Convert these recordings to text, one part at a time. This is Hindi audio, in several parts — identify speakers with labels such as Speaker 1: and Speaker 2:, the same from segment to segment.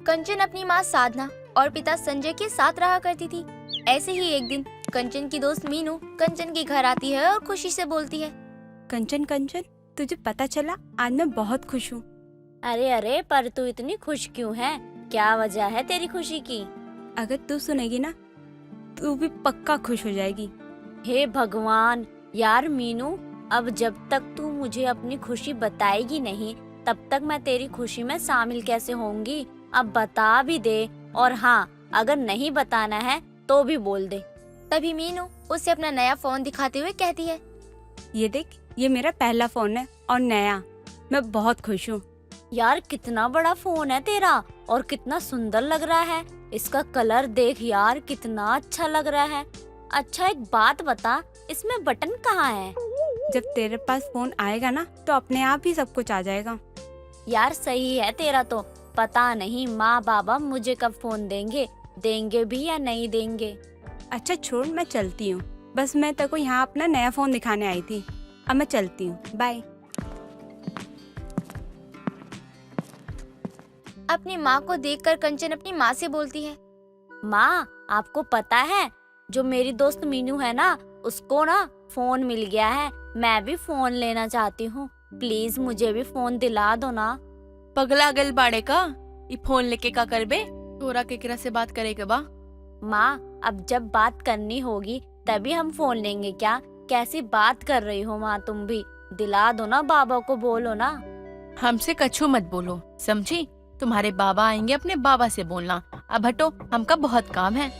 Speaker 1: कंचन अपनी माँ साधना और पिता संजय के साथ रहा करती थी। ऐसे ही एक दिन कंचन की दोस्त मीनू कंचन के घर आती है और खुशी से बोलती है,
Speaker 2: कंचन कंचन, तुझे पता चला, आज मैं बहुत खुश हूँ।
Speaker 3: अरे अरे, पर तू इतनी खुश क्यों है? क्या वजह है तेरी खुशी की?
Speaker 2: अगर तू सुनेगी ना, तू भी पक्का खुश हो जाएगी।
Speaker 3: हे भगवान, यार मीनू, अब जब तक तू मुझे अपनी खुशी बताएगी नहीं, तब तक मैं तेरी खुशी में शामिल कैसे होंगी? अब बता भी दे, और हाँ, अगर नहीं बताना है तो भी बोल दे।
Speaker 1: तभी मीनू उसे अपना नया फोन दिखाते हुए कहती है,
Speaker 2: ये देख, ये मेरा पहला फोन है और नया। मैं बहुत खुश हूँ।
Speaker 3: यार कितना बड़ा फोन है तेरा, और कितना सुंदर लग रहा है। इसका कलर देख यार, कितना अच्छा लग रहा है। अच्छा एक बात बता, इसमें बटन कहाँ है?
Speaker 2: जब तेरे पास फोन आएगा ना, तो अपने आप ही सब कुछ आ जाएगा।
Speaker 3: यार सही है तेरा तो। पता नहीं माँ बाबा मुझे कब फोन देंगे भी या नहीं देंगे।
Speaker 2: अच्छा छोड़, मैं चलती हूँ। बस मैं तेरे को यहाँ अपना नया फोन दिखाने आई थी। अब मैं चलती हूँ, बाय।
Speaker 1: अपनी माँ को देखकर कंचन अपनी माँ से बोलती है,
Speaker 3: माँ, आपको पता है, जो मेरी दोस्त मीनू है ना, उसको ना फोन मिल गया है। मैं भी फोन लेना चाहती हूँ, प्लीज मुझे भी फोन दिला दो ना।
Speaker 4: पगला गल बाड़े का, ये फोन लेके का करबे? तोरा केकरा से बात करेगा बा?
Speaker 3: माँ, अब जब बात करनी होगी तभी हम फोन लेंगे क्या? कैसी बात कर रही हो माँ तुम भी? दिला दो ना, बाबा को बोलो ना।
Speaker 4: हमसे कछु मत बोलो, समझी? तुम्हारे बाबा आएंगे, अपने बाबा से बोलना। अब हटो, हमका बहुत काम है।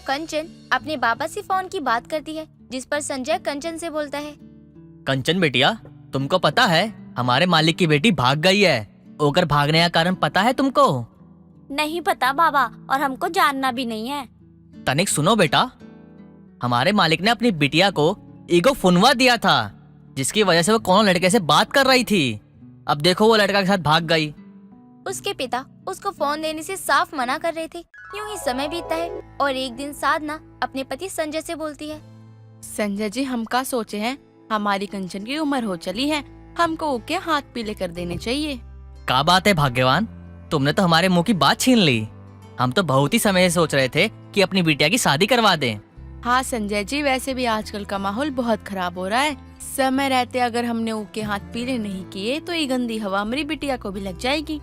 Speaker 1: कंचन अपने बाबा से फोन की बात करती है, जिस पर संजय कंचन से बोलता है,
Speaker 5: कंचन बेटिया, तुमको पता है हमारे मालिक की बेटी भाग गई है। ओकर भागने का कारण पता है तुमको?
Speaker 3: नहीं पता बाबा, और हमको जानना भी नहीं है।
Speaker 5: तनिक सुनो बेटा, हमारे मालिक ने अपनी बिटिया को ईगो फोनवा दिया था, जिसकी वजह से वो कौन लड़के से बात कर रही थी। अब देखो वो लड़का के साथ भाग गई।
Speaker 1: उसके पिता उसको फोन देने से साफ मना कर रहे थे। यूं ही समय बीतता है और एक दिन साधना अपने पति संजय से बोलती है,
Speaker 4: संजय जी, हम का सोचे हैं, हमारी कंचन की उम्र हो चली है, हमको ओके हाथ पीले कर देने चाहिए।
Speaker 5: क्या बात है भाग्यवान, तुमने तो हमारे मुंह की बात छीन ली। हम तो बहुत ही समय से सोच रहे थे कि अपनी बिटिया की शादी करवा दें।
Speaker 4: हाँ संजय जी, वैसे भी आजकल का माहौल बहुत खराब हो रहा है। समय रहते अगर हमने ओके हाथ पीले नहीं किए तो ये गंदी हवा हमारी बिटिया को भी लग जाएगी।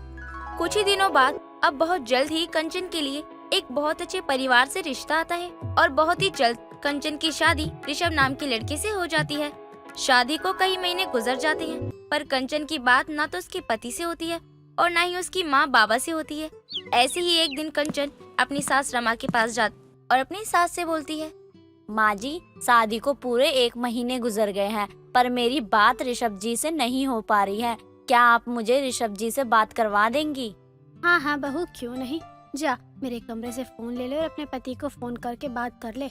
Speaker 1: कुछ ही दिनों बाद अब बहुत जल्द ही कंचन के लिए एक बहुत अच्छे परिवार से रिश्ता आता है और बहुत ही जल्द कंचन की शादी ऋषभ नाम के लड़के से हो जाती है। शादी को कई महीने गुजर जाते हैं, पर कंचन की बात ना तो उसके पति से होती है और ना ही उसकी माँ बाबा से होती है। ऐसे ही एक दिन कंचन अपनी सास रमा के पास जाती और अपनी सास से बोलती है,
Speaker 3: माँ जी, शादी को पूरे 1 महीने गुजर गए हैं, पर मेरी बात ऋषभ जी से नहीं हो पा रही है। क्या आप मुझे ऋषभ जी से बात करवा देंगी?
Speaker 6: हाँ हाँ बहू, क्यों नहीं। जा मेरे कमरे से फोन ले ले और अपने पति को फोन करके बात कर ले।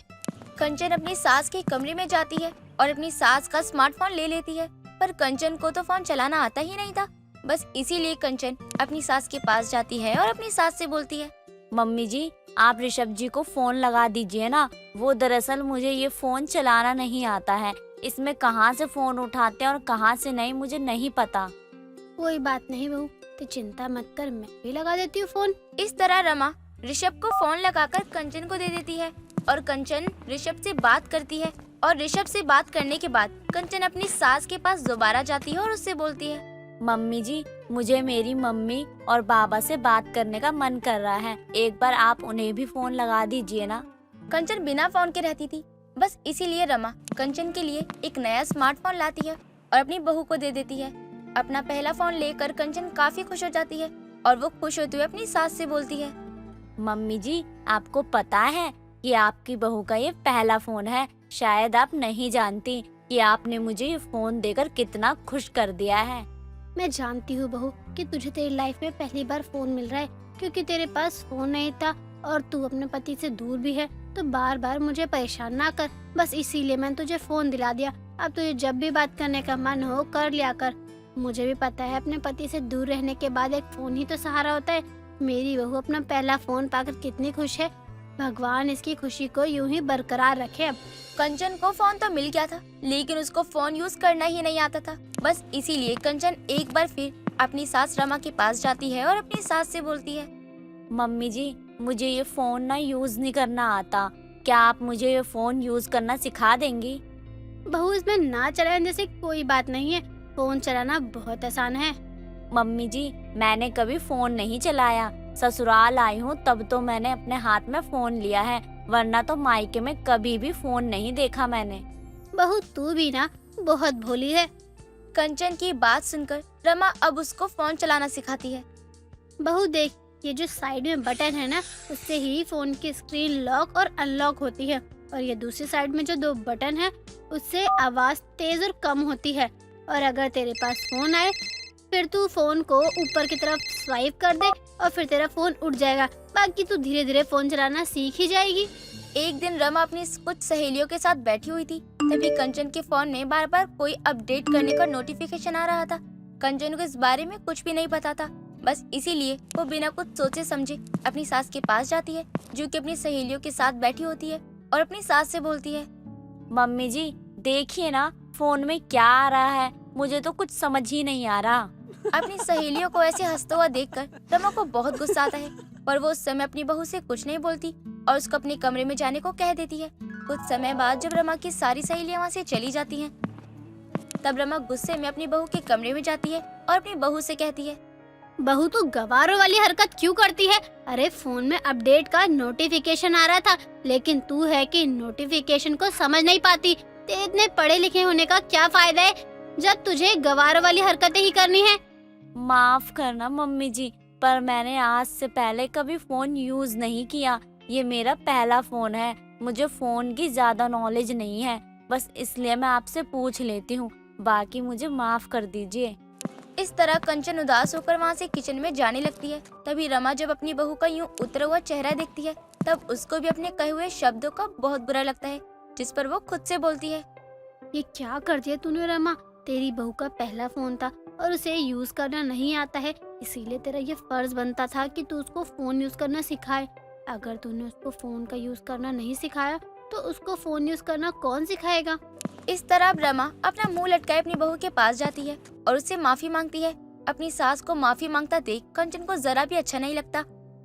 Speaker 1: कंचन अपनी सास के कमरे में जाती है और अपनी सास का स्मार्टफोन ले लेती है, पर कंचन को तो फोन चलाना आता ही नहीं था। बस इसीलिए कंचन अपनी सास के पास जाती है और अपनी सास से बोलती है,
Speaker 3: मम्मी जी, आप ऋषभ जी को फोन लगा दीजिए ना। वो दरअसल मुझे ये फोन चलाना नहीं आता है। इसमें कहाँ से फोन उठाते हैं और कहाँ से नहीं, मुझे नहीं पता।
Speaker 6: कोई बात नहीं बहू, तो चिंता मत कर, मैं भी लगा देती हूँ फोन।
Speaker 1: इस तरह रमा ऋषभ को फोन लगाकर कंचन को दे देती है और कंचन ऋषभ से बात करती है। और ऋषभ से बात करने के बाद कंचन अपनी सास के पास दोबारा जाती है और उससे बोलती है,
Speaker 3: मम्मी जी, मुझे मेरी मम्मी और बाबा से बात करने का मन कर रहा है। एक बार आप उन्हें भी फोन लगा दीजिए ना।
Speaker 1: कंचन बिना फोन के रहती थी, बस इसीलिए रमा कंचन के लिए एक नया स्मार्टफोन लाती है और अपनी बहू को दे देती है। अपना पहला फोन लेकर कंचन काफी खुश हो जाती है और वो खुश होते हुए अपनी सास से बोलती है,
Speaker 3: मम्मी जी, आपको पता है कि आपकी बहू का ये पहला फोन है। शायद आप नहीं जानती कि आपने मुझे ये फोन देकर कितना खुश कर दिया है।
Speaker 6: मैं जानती हूँ बहू कि तुझे तेरी लाइफ में पहली बार फोन मिल रहा है, क्योंकि तेरे पास फोन नहीं था और तू अपने पति से दूर भी है, तो बार बार मुझे परेशान ना कर। बस इसीलिए मैंने तुझे फोन दिला दिया। अब तुझे जब भी बात करने का मन हो कर लिया कर। मुझे भी पता है अपने पति से दूर रहने के बाद एक फोन ही तो सहारा होता है। मेरी बहू अपना पहला फोन पाकर कितनी खुश है। भगवान इसकी खुशी को यूं ही बरकरार रखे। अब
Speaker 1: कंचन को फोन तो मिल गया था, लेकिन उसको फोन यूज करना ही नहीं आता था। बस इसीलिए कंचन एक बार फिर अपनी सास रमा के पास जाती है और अपनी सास से बोलती है,
Speaker 3: मम्मी जी, मुझे ये फोन ना यूज नहीं करना आता। क्या आप मुझे ये फोन यूज करना सिखा देंगी?
Speaker 6: बहू, इसमें ना चलाने जैसे कोई बात नहीं है। फोन चलाना बहुत आसान है।
Speaker 3: मम्मी जी, मैंने कभी फोन नहीं चलाया। ससुराल आई हूँ तब तो मैंने अपने हाथ में फोन लिया है, वरना तो मायके में कभी भी फोन नहीं देखा मैंने।
Speaker 6: बहू, तू भी ना बहुत भोली है।
Speaker 1: कंचन की बात सुनकर रमा अब उसको फोन चलाना सिखाती है।
Speaker 6: बहू देख, ये जो साइड में बटन है ना, उससे ही फोन की स्क्रीन लॉक और अनलॉक होती है। और ये दूसरी साइड में जो 2 बटन है, उससे आवाज तेज और कम होती है। और अगर तेरे पास फोन आए, फिर तू फोन को ऊपर की तरफ स्वाइप कर दे और फिर तेरा फोन उठ जाएगा। बाकी तू धीरे धीरे फोन चलाना सीख ही जाएगी।
Speaker 1: एक दिन रमा अपनी कुछ सहेलियों के साथ बैठी हुई थी, तभी कंचन के फोन में बार बार कोई अपडेट करने का नोटिफिकेशन आ रहा था। कंचन को इस बारे में कुछ भी नहीं पता था, बस इसीलिए वो बिना कुछ सोचे समझे अपनी सास के पास जाती है, जो कि अपनी सहेलियों के साथ बैठी होती है, और अपनी सास से बोलती है,
Speaker 3: मम्मी जी, देखिए ना फोन में क्या आ रहा है, मुझे तो कुछ समझ ही नहीं आ रहा।
Speaker 1: अपनी सहेलियों को ऐसे हंसता हुआ देखकर रमा को बहुत गुस्सा आता है, पर वो उस समय अपनी बहू से कुछ नहीं बोलती और उसको अपने कमरे में जाने को कह देती है। कुछ समय बाद जब रमा की सारी सहेलियां वहाँ से चली जाती हैं, तब रमा गुस्से में अपनी बहू के कमरे में जाती है और अपनी बहू से कहती है,
Speaker 6: बहू, तू गवारों वाली हरकत क्यों करती है? अरे फोन में अपडेट का नोटिफिकेशन आ रहा था, लेकिन तू है कि नोटिफिकेशन को समझ नहीं पाती। तेरे इतने पढ़े लिखे होने का क्या फायदा है जब तुझे गवारों वाली हरकतें ही करनी है।
Speaker 3: माफ करना मम्मी जी, पर मैंने आज से पहले कभी फोन यूज नहीं किया। ये मेरा पहला फोन है, मुझे फोन की ज्यादा नॉलेज नहीं है, बस इसलिए मैं आपसे पूछ लेती हूँ। बाकी मुझे माफ कर दीजिए।
Speaker 1: इस तरह कंचन उदास होकर वहाँ से किचन में जाने लगती है। तभी रमा जब अपनी बहू का यूं उतरा हुआ चेहरा देखती है, तब उसको भी अपने कहे हुए शब्दों का बहुत बुरा लगता है, जिस पर वो खुद से बोलती है,
Speaker 6: ये क्या कर दिया तूने रमा? तेरी बहू का पहला फोन था और उसे यूज करना नहीं आता है, इसीलिए तेरा ये फर्ज बनता था कि तू उसको फोन यूज करना सिखाए। अगर तूने उसको फोन का यूज करना नहीं सिखाया तो उसको फोन यूज करना कौन सिखाएगा?
Speaker 1: इस तरह अब रमा अपना मुंह लटकाए अपनी बहू के पास जाती है और उससे माफी मांगती है। अपनी सास को माफी मांगता देख कंचन को जरा भी अच्छा नहीं लगता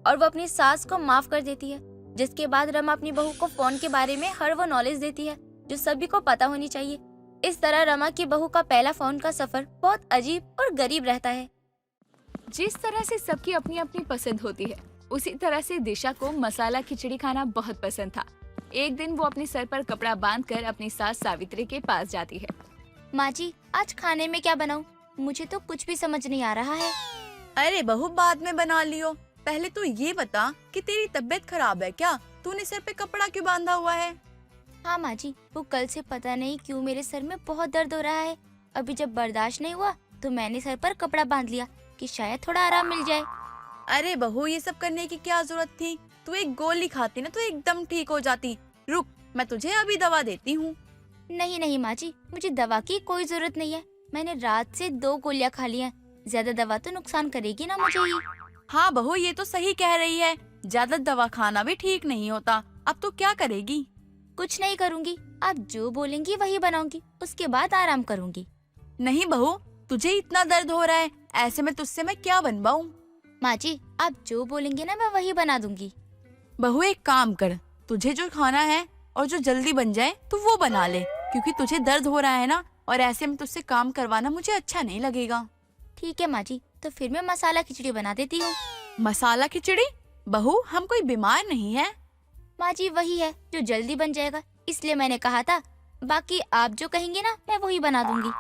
Speaker 1: और वो अपनी सास को माफ कर देती है, जिसके बाद रमा अपनी बहू को फोन के बारे में हर वो नॉलेज देती है जो सभी को पता होनी चाहिए। इस तरह रमा की बहू का पहला फोन का सफर बहुत अजीब और गरीब रहता है।
Speaker 7: जिस तरह से सबकी अपनी अपनी पसंद होती है, उसी तरह से दिशा को मसाला खिचड़ी खाना बहुत पसंद था। एक दिन वो अपने सर पर कपड़ा बांधकर अपनी सास सावित्री के पास जाती है।
Speaker 1: माँ जी, आज खाने में क्या बनाऊं? मुझे तो कुछ भी समझ नहीं आ रहा है।
Speaker 4: अरे बहू, बाद में बना लियो, पहले तो ये बता कि तेरी तबीयत खराब है क्या? तूने सर पे कपड़ा क्यों बांधा हुआ है?
Speaker 1: हाँ माँ जी, वो कल से पता नहीं क्यों मेरे सर में बहुत दर्द हो रहा है। अभी जब बर्दाश्त नहीं हुआ तो मैंने सर पर कपड़ा बांध लिया कि शायद थोड़ा आराम मिल जाए।
Speaker 4: अरे बहू, ये सब करने की क्या जरूरत थी? तू एक गोली खाती ना तो एकदम ठीक हो जाती। रुक, मैं तुझे अभी दवा देती हूँ।
Speaker 1: नहीं नहीं माँ जी, मुझे दवा की कोई जरूरत नहीं है। मैंने रात से 2 गोलियां खा ली हैं। ज्यादा दवा तो नुकसान करेगी ना मुझे ही।
Speaker 4: हाँ बहू, ये तो सही कह रही है, ज्यादा दवा खाना भी ठीक नहीं होता। अब तो क्या करेगी?
Speaker 1: कुछ नहीं करूँगी, आप जो बोलेंगी वही बनाऊंगी, उसके बाद आराम करूँगी।
Speaker 4: नहीं बहू, तुझे इतना दर्द हो रहा है, ऐसे में तुझसे मैं क्या बनवाऊं?
Speaker 1: माँ जी, आप जो बोलेंगे ना मैं वही बना दूंगी।
Speaker 4: बहू एक काम कर, तुझे जो खाना है और जो जल्दी बन जाए तो वो बना ले, क्योंकि तुझे दर्द हो रहा है ना, और ऐसे में तुझसे काम करवाना मुझे अच्छा नहीं लगेगा।
Speaker 1: ठीक है माँ जी, तो फिर मैं मसाला खिचड़ी बना देती हूँ।
Speaker 4: मसाला खिचड़ी? बहू, हम कोई बीमार नहीं है।
Speaker 1: माँ जी, वही है जो जल्दी बन जाएगा, इसलिए मैंने कहा था। बाकी आप जो कहेंगे ना मैं वही बना दूंगी।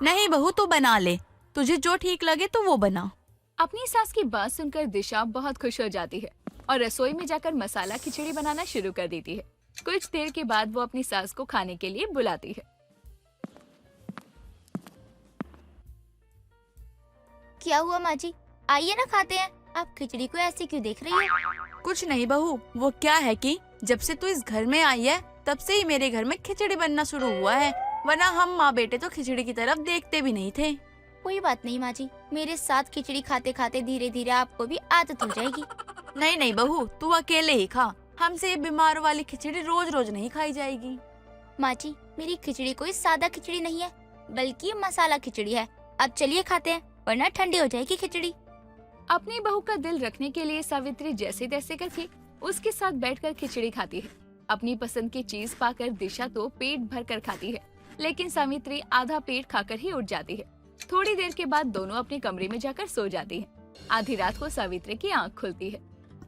Speaker 4: नहीं बहू, तू बना ले, तुझे जो ठीक लगे तो वो बना।
Speaker 7: अपनी सास की बात सुनकर दिशा बहुत खुश हो जाती है और रसोई में जाकर मसाला खिचड़ी बनाना शुरू कर देती है। कुछ देर के बाद वो अपनी सास को खाने के लिए बुलाती है।
Speaker 1: क्या हुआ माँ जी, आइए ना खाते हैं। आप खिचड़ी को ऐसे क्यों देख रही हैं?
Speaker 4: कुछ नहीं बहू, वो क्या है कि जब से तू इस घर में आई है तब से ही मेरे घर में खिचड़ी बनना शुरू हुआ है, वरना हम माँ बेटे तो खिचड़ी की तरफ देखते भी नहीं थे।
Speaker 1: कोई बात नहीं माँ जी, मेरे साथ खिचड़ी खाते खाते धीरे धीरे आपको भी आदत हो जाएगी।
Speaker 4: नहीं नहीं बहू, तू अकेले ही खा, हमसे ये बीमार वाली खिचड़ी रोज रोज नहीं खाई जाएगी।
Speaker 1: माँ जी, मेरी खिचड़ी कोई सादा खिचड़ी नहीं है, बल्कि मसाला खिचड़ी है। अब चलिए खाते हैं, वरना ठंडी हो जाएगी खिचड़ी।
Speaker 7: अपनी बहू का दिल रखने के लिए सावित्री जैसे तैसे करके उसके साथ बैठकर खिचड़ी खाती है। अपनी पसंद की चीज पाकर दिशा तो पेट भर कर खाती है, लेकिन सावित्री आधा पेट खाकर ही उठ जाती है। थोड़ी देर के बाद दोनों अपने कमरे में जाकर सो जाती हैं। आधी रात को सावित्री की आंख खुलती है।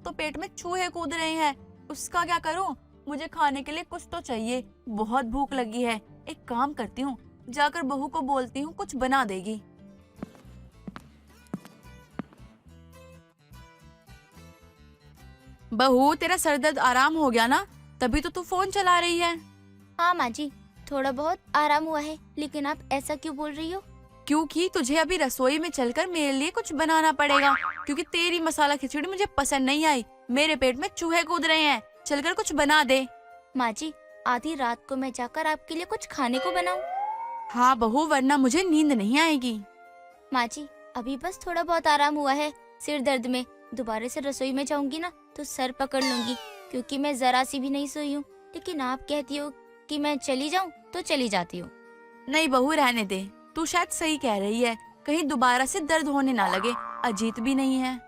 Speaker 4: तो पेट में चूहे कूद रहे हैं, उसका क्या करूं? मुझे खाने के लिए कुछ तो चाहिए, बहुत भूख लगी है। एक काम करती हूँ, जाकर बहू को बोलती हूँ कुछ बना देगी। बहू, तेरा सर दर्द आराम हो गया ना? तभी तो तू फोन चला रही है।
Speaker 1: हाँ माँ जी, थोड़ा बहुत आराम हुआ है, लेकिन आप ऐसा क्यों बोल रही हो?
Speaker 4: क्योंकि तुझे अभी रसोई में चलकर मेरे लिए कुछ बनाना पड़ेगा, क्योंकि तेरी मसाला खिचड़ी मुझे पसंद नहीं आई। मेरे पेट में चूहे कूद रहे हैं, चलकर कुछ बना दे।
Speaker 1: माँ जी, आधी रात को मैं जाकर आपके लिए कुछ खाने को बनाऊं?
Speaker 4: हाँ बहू, वरना मुझे नींद नहीं आएगी।
Speaker 1: माँ जी, अभी बस थोड़ा बहुत आराम हुआ है सिर दर्द में। दोबारा से रसोई में जाऊंगी ना तो सर पकड़ लूंगी, क्योंकि मैं जरा सी भी नहीं सोई हूँ। लेकिन आप कहती हो कि मैं चली जाऊं तो चली जाती हूँ।
Speaker 4: नहीं बहू, रहने दे, तू शायद सही कह रही है। कहीं दोबारा से दर्द होने ना लगे। अजीत भी नहीं है।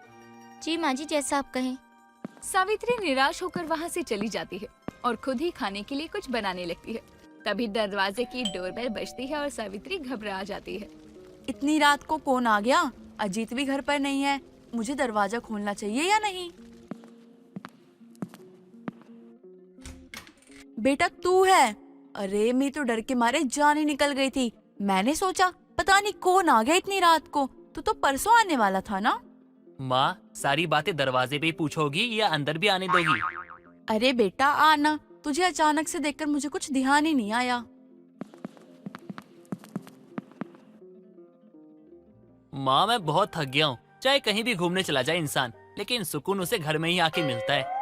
Speaker 1: जी माँ जी, जैसा आप कहें।
Speaker 7: सावित्री निराश होकर वहाँ से चली जाती है और खुद ही खाने के लिए कुछ बनाने लगती है। तभी दरवाजे की डोरबेल बजती है और सावित्री घबरा जाती है।
Speaker 4: इतनी रात को कौन आ गया? अजीत भी घर पर नहीं है। मुझे दरवाजा खोलना चाहिए या नहीं? बेटा तू है? अरे मैं तो डर के मारे जान ही निकल गई थी। मैंने सोचा पता नहीं कौन आ गया इतनी रात को। तू तो परसों आने वाला था ना?
Speaker 8: माँ, सारी बातें दरवाजे पे ही पूछोगी या अंदर भी आने दोगी?
Speaker 4: अरे बेटा आना, तुझे अचानक से देखकर मुझे कुछ ध्यान ही नहीं आया।
Speaker 8: माँ, मैं बहुत थक गया हूँ। चाहे कहीं भी घूमने चला जाए इंसान, लेकिन सुकून उसे घर में ही आके मिलता है।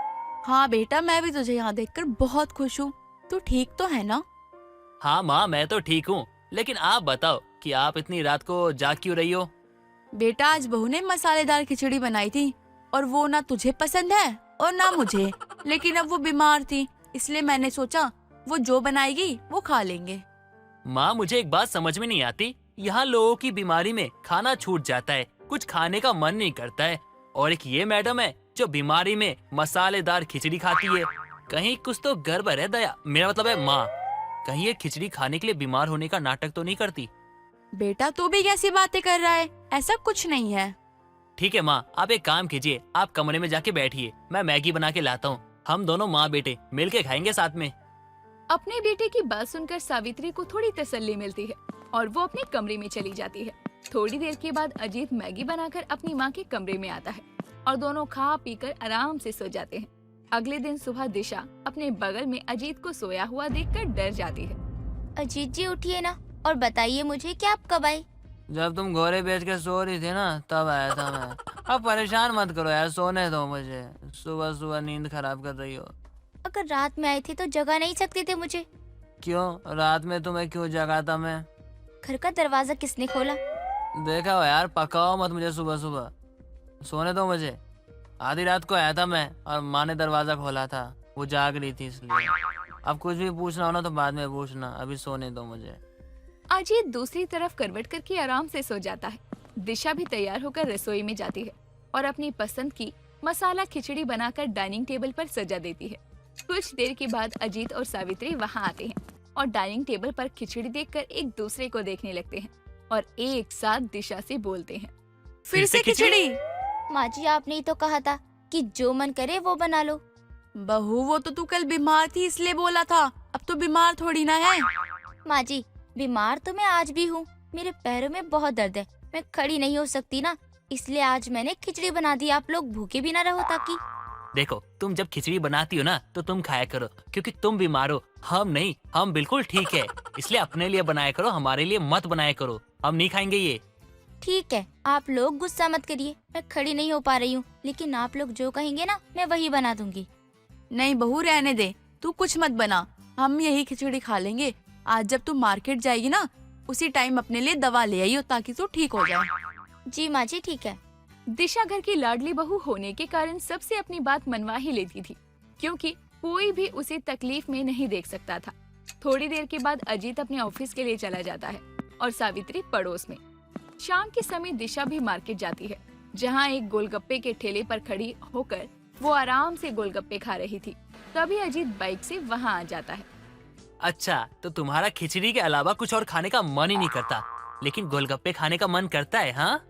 Speaker 4: हाँ बेटा, मैं भी तुझे यहाँ देखकर बहुत खुश हूँ। तू ठीक तो है ना?
Speaker 8: हाँ माँ, मैं तो ठीक हूँ, लेकिन आप बताओ कि आप इतनी रात को जाग क्यों रही हो?
Speaker 4: बेटा आज बहू ने मसालेदार खिचड़ी बनाई थी, और वो ना तुझे पसंद है और ना मुझे। लेकिन अब वो बीमार थी, इसलिए मैंने सोचा वो जो बनाएगी वो खा लेंगे।
Speaker 8: माँ, मुझे एक बात समझ में नहीं आती। यहाँ लोगों की बीमारी में खाना छूट जाता है, कुछ खाने का मन नहीं करता है, और एक ये मैडम है जो बीमारी में मसालेदार खिचड़ी खाती है। कहीं कुछ तो गड़बड़ है दया, मेरा मतलब है माँ। कहीं ये खिचड़ी खाने के लिए बीमार होने का नाटक तो नहीं करती?
Speaker 4: बेटा तू भी कैसी बातें कर रहा है? ऐसा कुछ नहीं है।
Speaker 8: ठीक है माँ, आप एक काम कीजिए, आप कमरे में जाके बैठिए, मैं मैगी बना के लाता हूँ। हम दोनों माँ बेटे मिल के खाएंगे साथ में।
Speaker 7: अपने बेटे की बात सुनकर सावित्री को थोड़ी तसल्ली मिलती है और वो अपने कमरे में चली जाती है। थोड़ी देर के बाद अजीत मैगी बनाकर अपनी माँ के कमरे में आता है और दोनों खा पीकर आराम से सो जाते हैं। अगले दिन सुबह दिशा अपने बगल में अजीत को सोया हुआ देखकर डर जाती है।
Speaker 1: अजीत जी उठिए ना और बताइए मुझे कि आप कब आए?
Speaker 8: जब तुम घोड़े बेच के सो रही थी ना, तब आया था मैं। अब परेशान मत करो यार, सोने दो मुझे। सुबह सुबह नींद खराब कर रही हो।
Speaker 1: अगर रात में आए थे तो जगा नहीं सकते थे मुझे?
Speaker 8: क्यों? रात में तुम्हें क्यों जगाता मैं?
Speaker 1: घर का दरवाजा किसने खोला?
Speaker 8: देखा हो यार, पकाओ मत मुझे सुबह सुबह। सोने दो मुझे। आधी रात को आया था मैं और माँ ने दरवाजा खोला था, वो जाग रही थी इसलिए। अब कुछ भी पूछना हो ना तो बाद में पूछना, अभी सोने दो मुझे।
Speaker 7: अजीत दूसरी तरफ करवट करके आराम से सो जाता है। दिशा भी तैयार होकर रसोई में जाती है और अपनी पसंद की मसाला खिचड़ी बनाकर डाइनिंग टेबल पर सजा देती है। कुछ देर के बाद अजीत और सावित्री वहाँ आते हैं और डाइनिंग टेबल पर खिचड़ी देखकर एक दूसरे को देखने लगते हैं और एक साथ दिशा से बोलते हैं,
Speaker 4: फिर से खिचड़ी?
Speaker 1: माँ जी, आपने ही तो कहा था कि जो मन करे वो बना लो।
Speaker 4: बहू वो तो तू कल बीमार थी इसलिए बोला था, अब तो बीमार थोड़ी ना है।
Speaker 1: माँ जी, बीमार तो मैं आज भी हूँ। मेरे पैरों में बहुत दर्द है, मैं खड़ी नहीं हो सकती ना, इसलिए आज मैंने खिचड़ी बना दी। आप लोग भूखे भी ना रहो ताकि।
Speaker 8: देखो, तुम जब खिचड़ी बनाती हो ना तो तुम खाया करो, क्योंकि तुम बीमार हो, हम नहीं, हम बिल्कुल ठीक है। इसलिए अपने लिए बनाया करो, हमारे लिए मत बनाया करो। हम नहीं खाएंगे ये।
Speaker 1: ठीक है, आप लोग गुस्सा मत करिए, मैं खड़ी नहीं हो पा रही हूँ, लेकिन आप लोग जो कहेंगे ना मैं वही बना दूंगी।
Speaker 4: नहीं बहू रहने दे, तू कुछ मत बना, हम यही खिचड़ी खा लेंगे। आज जब तू मार्केट जाएगी ना उसी टाइम अपने लिए दवा ले आइयो ताकि तू ठीक हो जाए।
Speaker 1: जी माँ जी, ठीक है।
Speaker 7: दिशा घर की लाडली बहू होने के कारण सबसे अपनी बात मनवा ही लेती थी, क्योंकि कोई भी उसे तकलीफ में नहीं देख सकता था। थोड़ी देर के बाद अजीत अपने ऑफिस के लिए चला जाता है और सावित्री पड़ोस में। शाम के समय दिशा भी मार्केट जाती है जहाँ एक गोलगप्पे के ठेले पर खड़ी होकर वो आराम से गोलगप्पे खा रही थी। तभी अजीत बाइक से वहाँ आ जाता है।
Speaker 8: अच्छा, तो तुम्हारा खिचड़ी के अलावा कुछ और खाने का मन ही नहीं करता, लेकिन गोलगप्पे खाने का मन करता है, हाँ?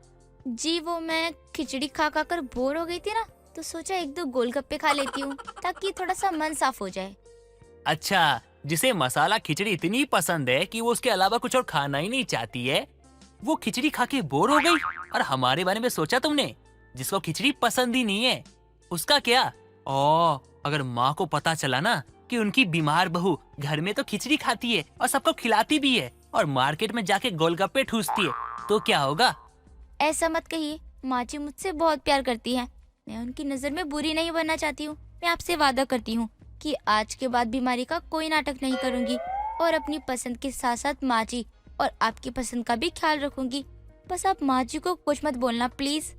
Speaker 1: जी वो मैं खिचड़ी खा खा कर बोर हो गई थी ना, तो सोचा 1-2 गोलगप्पे खा लेती हूँ ताकि थोड़ा सा मन साफ हो जाए।
Speaker 8: अच्छा, जिसे मसाला खिचड़ी इतनी पसंद है कि वो उसके अलावा कुछ और खाना ही नहीं चाहती है, वो खिचड़ी खा के बोर हो गई। और हमारे बारे में सोचा तुमने, जिसको खिचड़ी पसंद ही नहीं है, उसका क्या? अगर माँ को पता चला ना कि उनकी बीमार बहू घर में तो खिचड़ी खाती है और सबको खिलाती भी है और मार्केट में जाके गोलगप्पे ठूसती है, तो क्या होगा?
Speaker 1: ऐसा मत कहिए, माँ जी मुझसे बहुत प्यार करती है। मैं उनकी नजर में बुरी नहीं बनना चाहती हूँ। मैं आपसे वादा करती हूँ कि आज के बाद बीमारी का कोई नाटक नहीं करूँगी और अपनी पसंद के साथ साथ माँ जी और आपकी पसंद का भी ख्याल रखूंगी। बस आप माँ जी को कुछ मत बोलना प्लीज।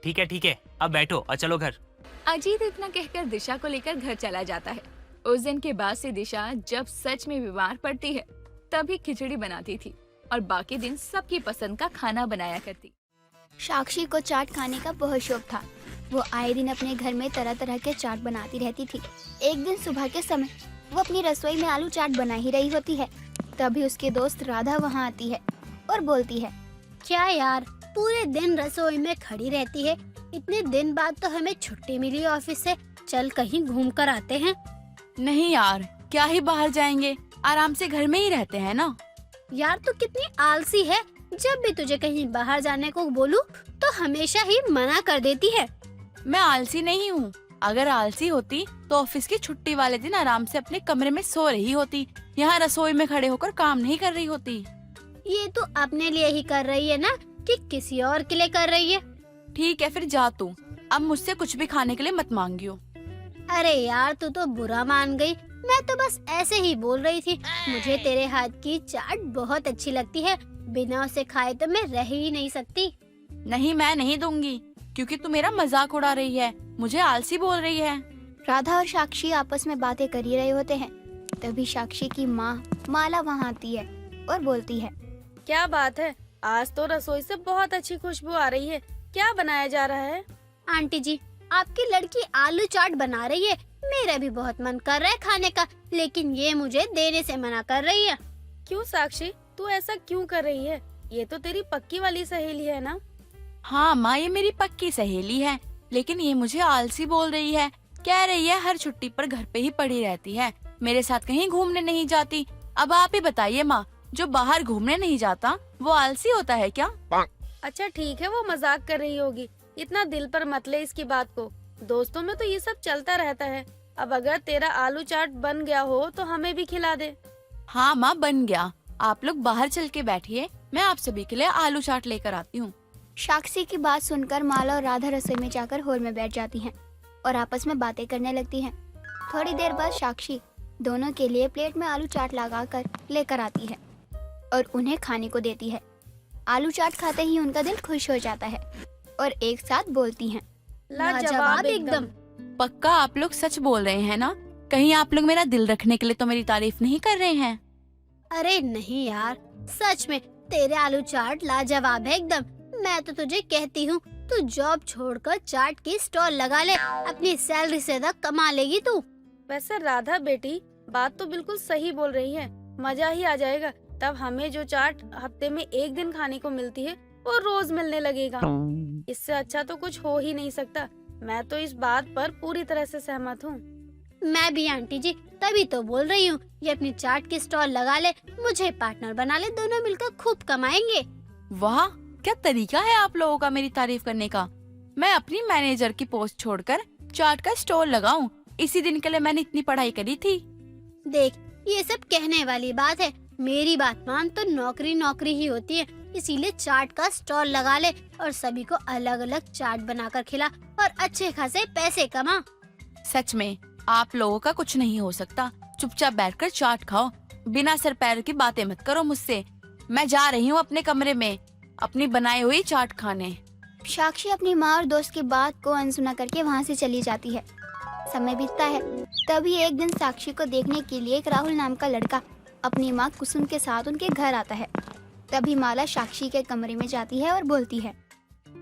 Speaker 8: ठीक है, अब बैठो और चलो घर।
Speaker 7: अजीत इतना कहकर दिशा को लेकर घर चला जाता है। उस दिन के बाद से दिशा जब सच में बीमार पड़ती है तभी खिचड़ी बनाती थी और बाकी दिन सबकी पसंद का खाना बनाया करती।
Speaker 9: साक्षी को चाट खाने का बहुत शौक था। वो आए दिन अपने घर में तरह तरह के चाट बनाती रहती थी। एक दिन सुबह के समय वो अपनी रसोई में आलू चाट बना ही रही होती है, तभी उसकी दोस्त राधा वहाँ आती है और बोलती है,
Speaker 6: क्या यार, पूरे दिन रसोई में खड़ी रहती है? इतने दिन बाद तो हमें छुट्टी मिली ऑफिस से, चल कहीं घूम कर आते हैं।
Speaker 4: नहीं यार, क्या ही बाहर जाएंगे, आराम से घर में ही रहते हैं ना।
Speaker 6: यार तू कितनी आलसी है, जब भी तुझे कहीं बाहर जाने को बोलूं तो हमेशा ही मना कर देती है।
Speaker 4: मैं आलसी नहीं हूँ। अगर आलसी होती तो ऑफिस की छुट्टी वाले दिन आराम से अपने कमरे में सो रही होती, यहाँ रसोई में खड़े होकर काम नहीं कर रही होती।
Speaker 6: ये तो अपने लिए ही कर रही है ना, कि किसी और के लिए कर रही है?
Speaker 4: ठीक है फिर जा तू, अब मुझसे कुछ भी खाने के लिए मत मांगियो।
Speaker 6: अरे यार तू तो बुरा मान गई, मैं तो बस ऐसे ही बोल रही थी। मुझे तेरे हाथ की चाट बहुत अच्छी लगती है, बिना उसे खाए तो मैं रह ही नहीं सकती।
Speaker 4: नहीं, मैं नहीं दूंगी, क्योंकि तू मेरा मजाक उड़ा रही है, मुझे आलसी बोल रही है।
Speaker 9: राधा और साक्षी आपस में बातें कर ही रहे होते हैं। तभी साक्षी की माँ माला वहाँ आती है और बोलती है,
Speaker 2: क्या बात है, आज तो रसोई से बहुत अच्छी खुशबू आ रही है। क्या बनाया जा रहा है?
Speaker 6: आंटी जी, आपकी लड़की आलू चाट बना रही है। मेरा भी बहुत मन कर रहा है खाने का, लेकिन ये मुझे देने से मना कर रही है।
Speaker 2: क्यों साक्षी, तू ऐसा क्यों कर रही है? ये तो तेरी पक्की वाली सहेली है ना?
Speaker 4: हाँ माँ, ये मेरी पक्की सहेली है, लेकिन ये मुझे आलसी बोल रही है। कह रही है हर छुट्टी पर घर पे ही पड़ी रहती है, मेरे साथ कहीं घूमने नहीं जाती। अब आप ही बताइए माँ, जो बाहर घूमने नहीं जाता वो आलसी होता है क्या?
Speaker 2: अच्छा ठीक है, वो मजाक कर रही होगी, इतना दिल पर मत ले इसकी बात को। दोस्तों में तो ये सब चलता रहता है। अब अगर तेरा आलू चाट बन गया हो तो हमें भी खिला दे।
Speaker 4: हाँ माँ, बन गया। आप लोग बाहर चल के बैठिए, मैं आप सभी के लिए आलू चाट लेकर आती हूँ।
Speaker 9: साक्षी की बात सुनकर माला और राधा रसोई में जाकर हॉल में बैठ जाती हैं और आपस में बातें करने लगती हैं। थोड़ी देर बाद साक्षी दोनों के लिए प्लेट में आलू चाट लगाकर लेकर आती है और उन्हें खाने को देती है। आलू चाट खाते ही उनका दिल खुश हो जाता है और एक साथ बोलती हैं,
Speaker 6: लाजवाब एकदम।
Speaker 4: पक्का आप लोग सच बोल रहे हैं ना? कहीं आप लोग मेरा दिल रखने के लिए तो मेरी तारीफ नहीं कर रहे हैं?
Speaker 6: अरे नहीं यार, सच में तेरे आलू चाट लाजवाब है एकदम। मैं तो तुझे कहती हूँ, तू जॉब छोड़कर चाट की स्टॉल लगा ले, अपनी सैलरी से ज्यादा कमा लेगी तू।
Speaker 2: वैसे राधा बेटी बात तो बिल्कुल सही बोल रही है, मजा ही आ जाएगा। तब हमें जो चाट हफ्ते में एक दिन खाने को मिलती है वो रोज मिलने लगेगा। इससे अच्छा तो कुछ हो ही नहीं सकता। मैं तो इस बात पर पूरी तरह से सहमत हूँ।
Speaker 6: मैं भी आंटी जी, तभी तो बोल रही हूँ, ये अपनी चाट की स्टॉल लगा ले, मुझे पार्टनर बना ले, दोनों मिलकर खूब कमाएंगे।
Speaker 4: वाह, क्या तरीका है आप लोगों का मेरी तारीफ करने का। मैं अपनी मैनेजर की पोस्ट छोड़कर चाट का स्टॉल लगाऊं, इसी दिन के लिए मैंने इतनी पढ़ाई करी थी।
Speaker 6: देख, ये सब कहने वाली बात है, मेरी बात मान तो नौकरी नौकरी ही होती है। इसीलिए चाट का स्टॉल लगा ले और सभी को अलग अलग चाट बनाकर खिला और अच्छे खासे पैसे कमा।
Speaker 4: सच में आप लोगों का कुछ नहीं हो सकता। चुपचाप बैठकर चाट खाओ, बिना सर पैर की बातें मत करो मुझसे। मैं जा रही हूँ अपने कमरे में अपनी बनाई हुई चाट खाने।
Speaker 9: साक्षी अपनी माँ और दोस्त की बात को अनसुना करके वहाँ से चली जाती है। समय बीतता है, तभी एक दिन साक्षी को देखने के लिए एक राहुल नाम का लड़का अपनी माँ कुसुम के साथ उनके घर आता है। तभी माला साक्षी के कमरे में जाती है और बोलती है,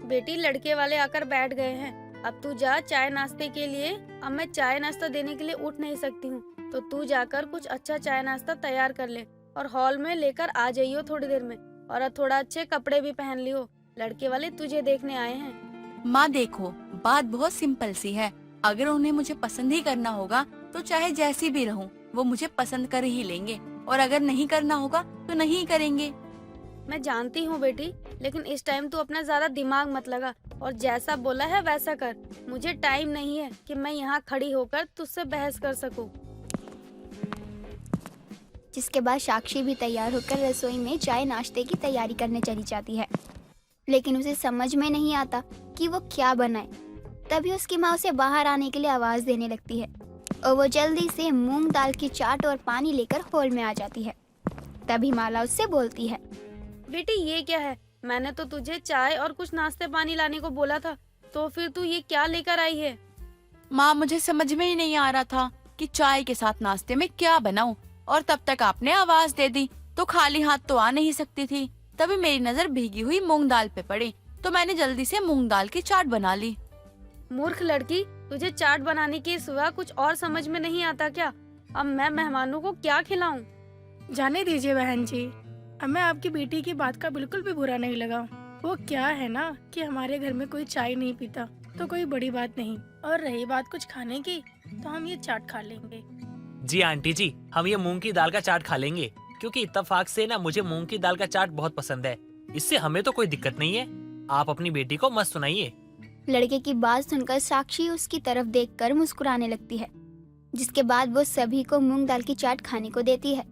Speaker 2: बेटी लड़के वाले आकर बैठ गए हैं, अब तू जा चाय नाश्ते के लिए। अब मैं चाय नाश्ता देने के लिए उठ नहीं सकती हूँ, तो तू जाकर कुछ अच्छा चाय नाश्ता तैयार कर ले और हॉल में लेकर आ जाइयो थोड़ी देर में। और थोड़ा अच्छे कपड़े भी पहन लियो, लड़के वाले तुझे देखने आए हैं।
Speaker 4: माँ देखो, बात बहुत सिंपल सी है। अगर उन्हें मुझे पसंद ही करना होगा तो चाहे जैसी भी रहूं, वो मुझे पसंद कर ही लेंगे, और अगर नहीं करना होगा तो नहीं करेंगे।
Speaker 2: मैं जानती हूँ बेटी, लेकिन इस टाइम तू अपना ज्यादा दिमाग मत लगा और जैसा बोला है वैसा कर। मुझे टाइम नहीं है कि मैं यहाँ खड़ी होकर तुझसे बहस कर सकूं।
Speaker 9: जिसके बाद साक्षी भी तैयार होकर रसोई में चाय नाश्ते की तैयारी करने चली जाती है, लेकिन उसे समझ में नहीं आता कि वो क्या बनाए। तभी उसकी माँ उसे बाहर आने के लिए आवाज देने लगती है और वो जल्दी से मूंग दाल की चाट और पानी लेकर हॉल में आ जाती है। तभी माला उससे बोलती है,
Speaker 2: बेटी ये क्या है? मैंने तो तुझे चाय और कुछ नाश्ते पानी लाने को बोला था, तो फिर तू ये क्या लेकर आई है?
Speaker 4: माँ मुझे समझ में ही नहीं आ रहा था कि चाय के साथ नाश्ते में क्या बनाऊं, और तब तक आपने आवाज दे दी, तो खाली हाथ तो आ नहीं सकती थी। तभी मेरी नजर भीगी हुई मूंग दाल पे पड़ी, तो मैंने जल्दी से मूंग दाल की चाट बना ली।
Speaker 2: मूर्ख लड़की, तुझे चाट बनाने के सिवा कुछ और समझ में नहीं आता क्या? अब मैं मेहमानों को क्या खिलाऊं?
Speaker 10: जाने दीजिए बहन जी, हमें आपकी बेटी की बात का बिल्कुल भी बुरा नहीं लगा। वो क्या है ना कि हमारे घर में कोई चाय नहीं पीता, तो कोई बड़ी बात नहीं। और रही बात कुछ खाने की, तो हम ये चाट खा लेंगे।
Speaker 8: जी आंटी जी, हम ये मूंग की दाल का चाट खा लेंगे, क्योंकि इत्तेफाक से ना मुझे मूंग की दाल का चाट बहुत पसंद है। इससे हमें तो कोई दिक्कत नहीं है। आप अपनी बेटी को मत सुनाइए।
Speaker 9: लड़के की बात सुनकर साक्षी उसकी तरफ देखकर मुस्कुराने लगती है। जिसके बाद वो सभी को मूंग दाल की चाट खाने को देती है,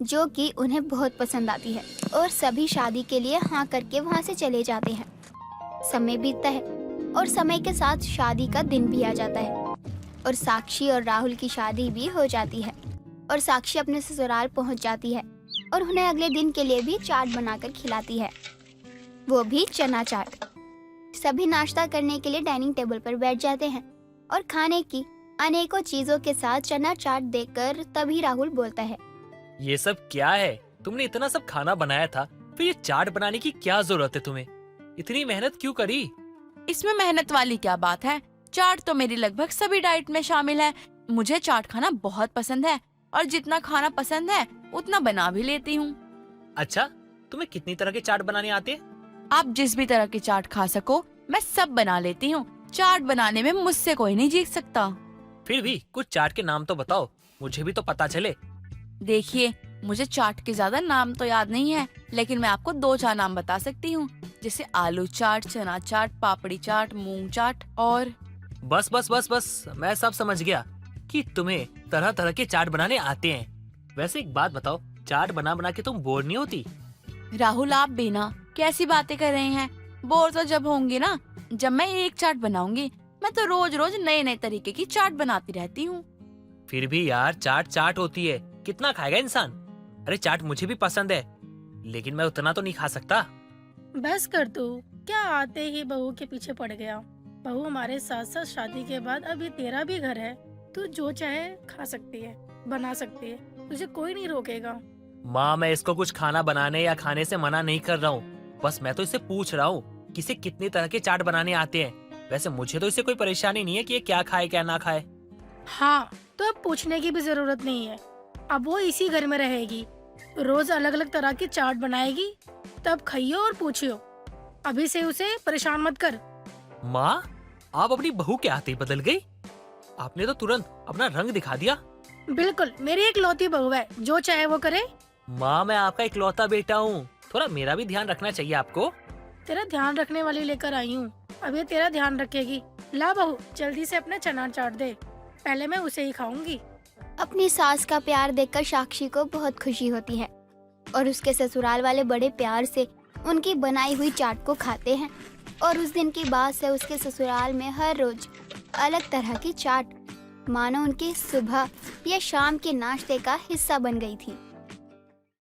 Speaker 9: जो कि उन्हें बहुत पसंद आती है, और सभी शादी के लिए हाँ करके वहाँ से चले जाते हैं। समय बीतता है और समय के साथ शादी का दिन भी आ जाता है, और साक्षी और राहुल की शादी भी हो जाती है। और साक्षी अपने ससुराल पहुँच जाती है और उन्हें अगले दिन के लिए भी चाट बनाकर खिलाती है, वो भी चना चाट। सभी नाश्ता करने के लिए डाइनिंग टेबल पर बैठ जाते हैं और खाने की अनेकों चीजों के साथ चना चाट देखकर तभी राहुल बोलता है,
Speaker 8: ये सब क्या है? तुमने इतना सब खाना बनाया था, फिर ये चाट बनाने की क्या जरूरत है तुम्हें? इतनी मेहनत क्यों करी?
Speaker 4: इसमें मेहनत वाली क्या बात है? चाट तो मेरी लगभग सभी डाइट में शामिल है। मुझे चाट खाना बहुत पसंद है, और जितना खाना पसंद है उतना बना भी लेती हूँ।
Speaker 8: अच्छा, तुम्हें कितनी तरह के चाट बनाने आते हैं?
Speaker 4: आप जिस भी तरह की चाट खा सको, मैं सब बना लेती हूँ। चाट बनाने में मुझसे कोई नहीं जीत सकता।
Speaker 8: फिर भी कुछ चाट के नाम तो बताओ, मुझे भी तो पता चले।
Speaker 4: देखिए, मुझे चाट के ज्यादा नाम तो याद नहीं है, लेकिन मैं आपको 2-4 नाम बता सकती हूँ, जैसे आलू चाट, चना चाट, पापड़ी चाट, मूंग चाट और
Speaker 8: बस बस बस बस, मैं सब समझ गया कि तुम्हें तरह तरह के चाट बनाने आते हैं। वैसे एक बात बताओ, चाट बना बना के तुम बोर नहीं होती?
Speaker 4: राहुल, आप भी ना कैसी बातें कर रहे हैं? बोर तो जब होंगे ना, जब मैं एक चाट बनाऊंगी। मैं तो रोज रोज नए नए तरीके की चाट बनाती रहती हूँ।
Speaker 8: फिर भी यार, चाट चाट होती है, कितना खाएगा इंसान? अरे चाट मुझे भी पसंद है, लेकिन मैं उतना तो नहीं खा सकता।
Speaker 10: बस कर तू, क्या आते ही बहू के पीछे पड़ गया। बहू हमारे साथ साथ शादी के बाद अब ये तेरा भी घर है, तू जो चाहे खा सकती है, बना सकती है, तुझे कोई नहीं रोकेगा।
Speaker 8: माँ, मैं इसको कुछ खाना बनाने या खाने से मना नहीं कर रहा हूँ, बस मैं तो इससे पूछ रहा हूँ कि इसे कितनी तरह के चाट बनाने आते हैं। वैसे मुझे तो इससे कोई परेशानी नहीं है कि ये क्या खाए क्या ना खाए।
Speaker 10: हाँ, तो अब पूछने की भी जरूरत नहीं है। अब वो इसी घर में रहेगी, रोज अलग अलग तरह की चाट बनाएगी, तब खाइयो और पूछियो। अभी से उसे परेशान मत कर।
Speaker 8: माँ, आप अपनी बहू के आते ही बदल गई। आपने तो तुरंत अपना रंग दिखा दिया।
Speaker 10: बिल्कुल, मेरी एक लौती बहू है, जो चाहे वो करे।
Speaker 8: माँ, मैं आपका इकलौता बेटा हूँ, थोड़ा मेरा भी ध्यान रखना चाहिए आपको।
Speaker 10: तेरा ध्यान रखने वाली लेकर आई हूँ, अब ये तेरा ध्यान रखेगी। ला बहू, जल्दी से अपना चना चाट दे, पहले मैं उसे ही खाऊंगी।
Speaker 9: अपनी सास का प्यार देखकर साक्षी को बहुत खुशी होती है और उसके ससुराल वाले बड़े प्यार से उनकी बनाई हुई चाट को खाते हैं। और उस दिन की बाद से उसके ससुराल में हर रोज अलग तरह की चाट मानो उनकी सुबह या शाम के नाश्ते का हिस्सा बन गई थी।